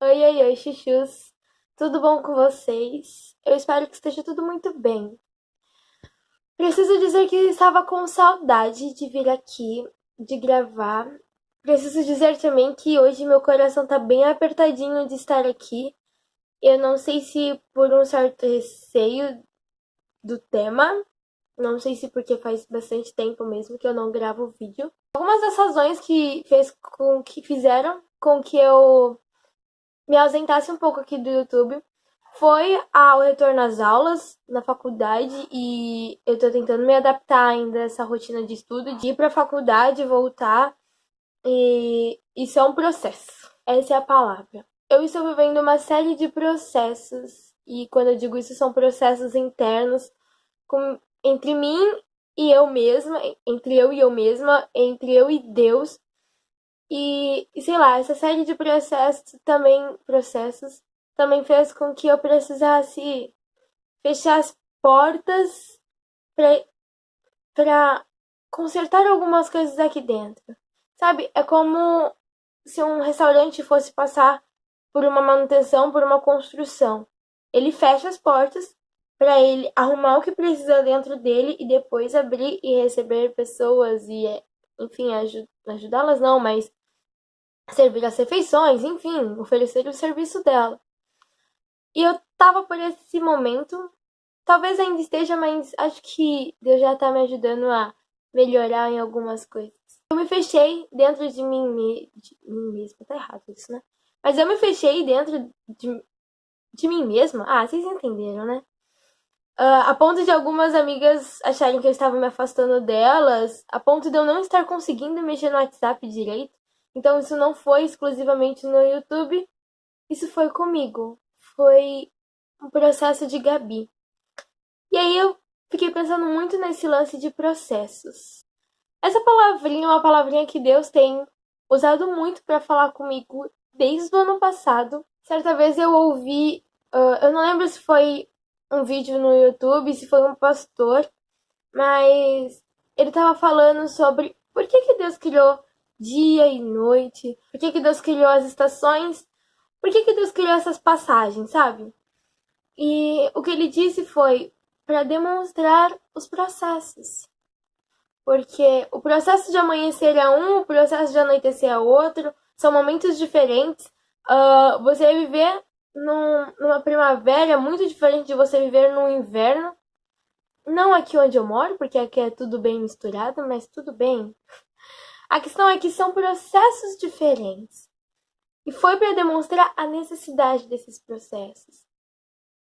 Oi, oi, oi, chuchus. Tudo bom com vocês? Eu espero que esteja tudo muito bem. Preciso dizer que estava com saudade de vir aqui, de gravar. Preciso dizer também que hoje meu coração tá bem apertadinho de estar aqui. Eu não sei se por um certo receio do tema, não sei se porque faz bastante tempo mesmo que eu não gravo vídeo. Algumas das razões que fizeram com que eu me ausentasse um pouco aqui do YouTube foi ao retorno às aulas na faculdade e eu tô tentando me adaptar ainda a essa rotina de estudo, de ir pra faculdade, voltar, e isso é um processo. Essa é a palavra. Eu estou vivendo uma série de processos e quando eu digo isso são processos internos entre mim e eu mesma, entre eu e eu mesma, entre eu e Deus. E sei lá, essa série de processos também fez com que eu precisasse fechar as portas pra, pra consertar algumas coisas aqui dentro. Sabe? É como se um restaurante fosse passar por uma manutenção, por uma construção. Ele fecha as portas para ele arrumar o que precisa dentro dele e depois abrir e receber pessoas e, enfim, ajudá-las não, mas servir as refeições, enfim, oferecer o serviço dela. E eu tava por esse momento, talvez ainda esteja, mas acho que Deus já tá me ajudando a melhorar em algumas coisas. Eu me fechei dentro de mim mesma, tá errado isso, né? Mas eu me fechei dentro de mim mesma. Ah, vocês entenderam, né? A ponto de algumas amigas acharem que eu estava me afastando delas, a ponto de eu não estar conseguindo mexer no WhatsApp direito. Então isso não foi exclusivamente no YouTube, isso foi comigo. Foi um processo de Gabi. E aí eu fiquei pensando muito nesse lance de processos. Essa palavrinha é uma palavrinha que Deus tem usado muito para falar comigo desde o ano passado. Certa vez eu ouvi, eu não lembro se foi um vídeo no YouTube, se foi um pastor, mas ele estava falando sobre por que Deus criou dia e noite, por que Deus criou as estações, por que Deus criou essas passagens, sabe? E o que ele disse foi para demonstrar os processos. Porque o processo de amanhecer é um, o processo de anoitecer é outro, são momentos diferentes. Você viver numa primavera é muito diferente de você viver num inverno. Não aqui onde eu moro, porque aqui é tudo bem misturado, mas tudo bem. A questão é que são processos diferentes. E foi para demonstrar a necessidade desses processos.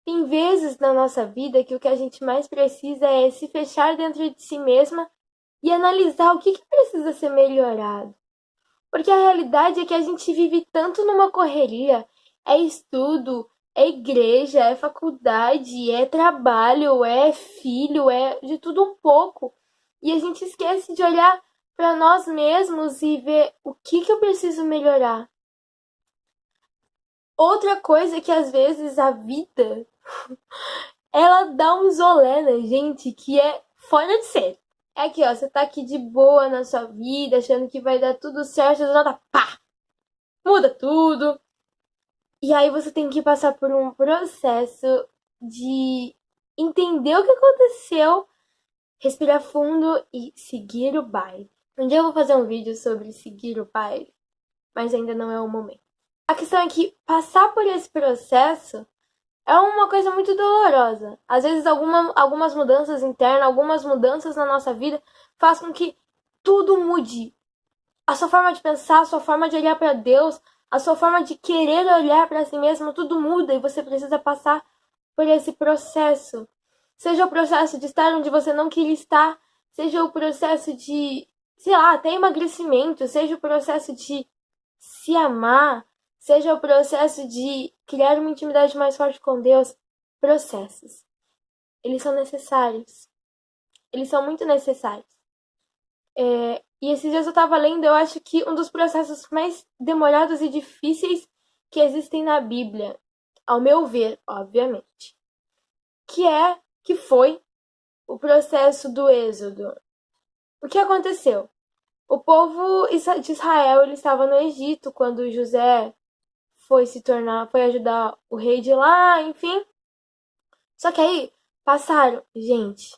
Tem vezes na nossa vida que o que a gente mais precisa é se fechar dentro de si mesma e analisar o que precisa ser melhorado. Porque a realidade é que a gente vive tanto numa correria, é estudo, é igreja, é faculdade, é trabalho, é filho, é de tudo um pouco. E a gente esquece de olhar para nós mesmos e ver o que eu preciso melhorar. Outra coisa é que às vezes a vida ela dá um olé na gente que é fora de série. É aqui, ó, você tá aqui de boa na sua vida, achando que vai dar tudo certo, do nada, pá! Muda tudo. E aí você tem que passar por um processo de entender o que aconteceu, respirar fundo e seguir o baile. Um dia eu vou fazer um vídeo sobre seguir o baile, mas ainda não é o momento. A questão é que passar por esse processo é uma coisa muito dolorosa. Às vezes algumas mudanças internas, algumas mudanças na nossa vida faz com que tudo mude. A sua forma de pensar, a sua forma de olhar para Deus, a sua forma de querer olhar para si mesmo, tudo muda e você precisa passar por esse processo. Seja o processo de estar onde você não queria estar, seja o processo de, sei lá, até emagrecimento, seja o processo de se amar, seja o processo de criar uma intimidade mais forte com Deus, processos. Eles são necessários. Eles são muito necessários. E esses dias eu tava lendo, eu acho que um dos processos mais demorados e difíceis que existem na Bíblia, ao meu ver, obviamente, que foi o processo do Êxodo. O que aconteceu? O povo de Israel ele estava no Egito quando José foi ajudar o rei de lá, enfim. Só que aí passaram, gente,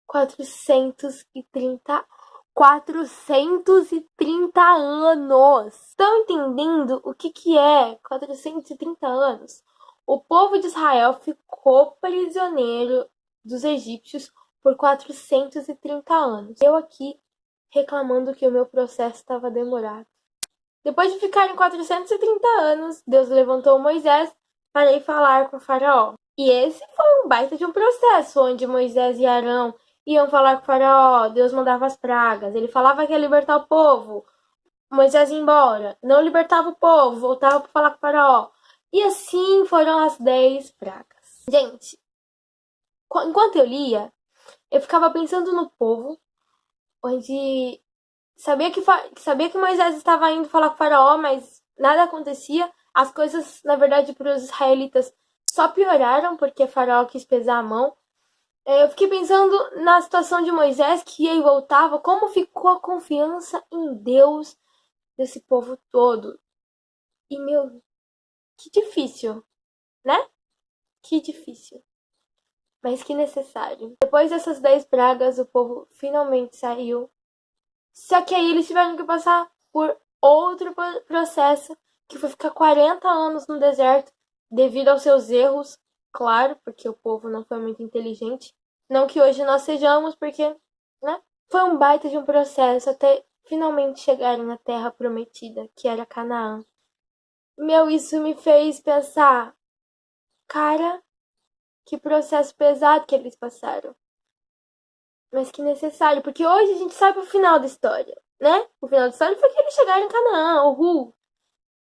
430 430 anos. Estão entendendo o que é 430 anos? O povo de Israel ficou prisioneiro dos egípcios por 430 anos. Eu aqui reclamando que o meu processo estava demorado. Depois de ficarem 430 anos, Deus levantou Moisés para ir falar com o faraó. E esse foi um baita de um processo, onde Moisés e Arão iam falar com o faraó, Deus mandava as pragas, ele falava que ia libertar o povo, Moisés ia embora, não libertava o povo, voltava para falar com o faraó. E assim foram as 10 pragas. Gente, enquanto eu lia, eu ficava pensando no povo, onde sabia que Moisés estava indo falar com o faraó, mas nada acontecia. As coisas, na verdade, para os israelitas só pioraram, porque o faraó quis pesar a mão. Eu fiquei pensando na situação de Moisés, que ia e voltava, como ficou a confiança em Deus desse povo todo. E, meu, que difícil, né? Que difícil. Mas que necessário. Depois dessas 10 pragas, o povo finalmente saiu. Só que aí eles tiveram que passar por outro processo, que foi ficar 40 anos no deserto, devido aos seus erros, claro, porque o povo não foi muito inteligente. Não que hoje nós sejamos, porque, né? Foi um baita de um processo até finalmente chegarem na terra prometida, que era Canaã. Meu, isso me fez pensar, cara, que processo pesado que eles passaram. Mas que necessário, porque hoje a gente sabe o final da história, né? O final da história foi que eles chegaram em Canaã, uhul.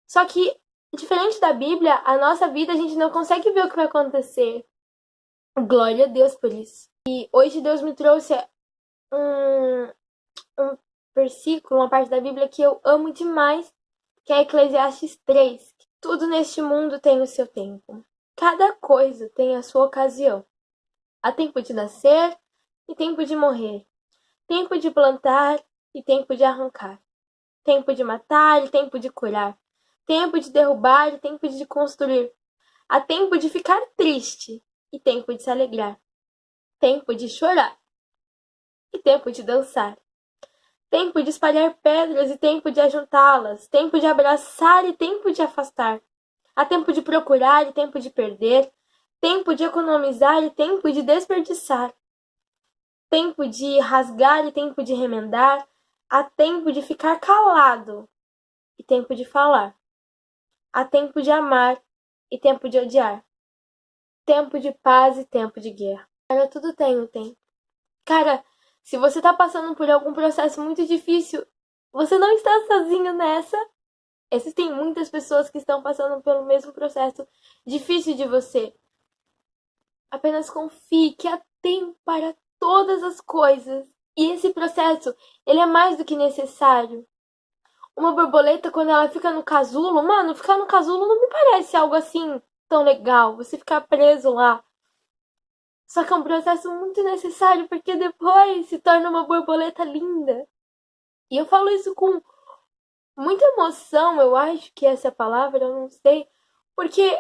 Só que, diferente da Bíblia, a nossa vida a gente não consegue ver o que vai acontecer. Glória a Deus por isso. E hoje Deus me trouxe um versículo, uma parte da Bíblia que eu amo demais, que é Eclesiastes 3. Tudo neste mundo tem o seu tempo. Cada coisa tem a sua ocasião. Há tempo de nascer e tempo de morrer. Tempo de plantar e tempo de arrancar. Tempo de matar e tempo de curar. Tempo de derrubar e tempo de construir. Há tempo de ficar triste e tempo de se alegrar. Tempo de chorar e tempo de dançar. Tempo de espalhar pedras e tempo de ajuntá-las. Tempo de abraçar e tempo de afastar. Há tempo de procurar e tempo de perder. Tempo de economizar e tempo de desperdiçar. Tempo de rasgar e tempo de remendar. Há tempo de ficar calado e tempo de falar. Há tempo de amar e tempo de odiar. Tempo de paz e tempo de guerra. Cara, tudo tem um tempo. Cara, se você tá passando por algum processo muito difícil, você não está sozinho nessa. Existem muitas pessoas que estão passando pelo mesmo processo difícil de você. Apenas confie que há tempo para todas as coisas. E esse processo, ele é mais do que necessário. Uma borboleta, quando ela fica no casulo, mano, ficar no casulo não me parece algo assim tão legal. Você ficar preso lá. Só que é um processo muito necessário, porque depois se torna uma borboleta linda. E eu falo isso com muita emoção, eu acho que essa é a palavra, eu não sei. Porque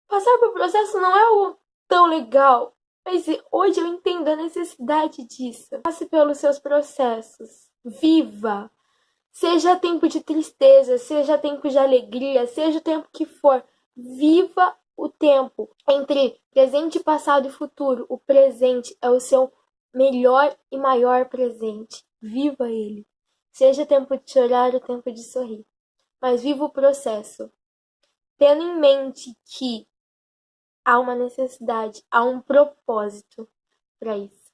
passar por processo não é algo tão legal. Mas hoje eu entendo a necessidade disso. Passe pelos seus processos. Viva! Seja tempo de tristeza, seja tempo de alegria, seja o tempo que for. Viva o tempo entre presente, passado e futuro. O presente é o seu melhor e maior presente. Viva ele. Seja tempo de chorar ou tempo de sorrir. Mas viva o processo. Tendo em mente que há uma necessidade, há um propósito para isso.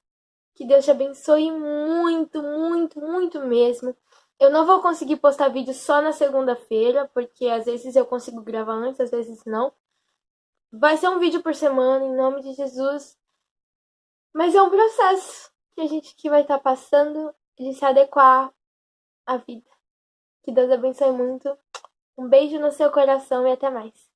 Que Deus te abençoe muito, muito, muito mesmo. Eu não vou conseguir postar vídeo só na segunda-feira, porque às vezes eu consigo gravar antes, às vezes não. Vai ser um vídeo por semana, em nome de Jesus. Mas é um processo que a gente que vai estar passando de se adequar à vida. Que Deus abençoe muito. Um beijo no seu coração e até mais.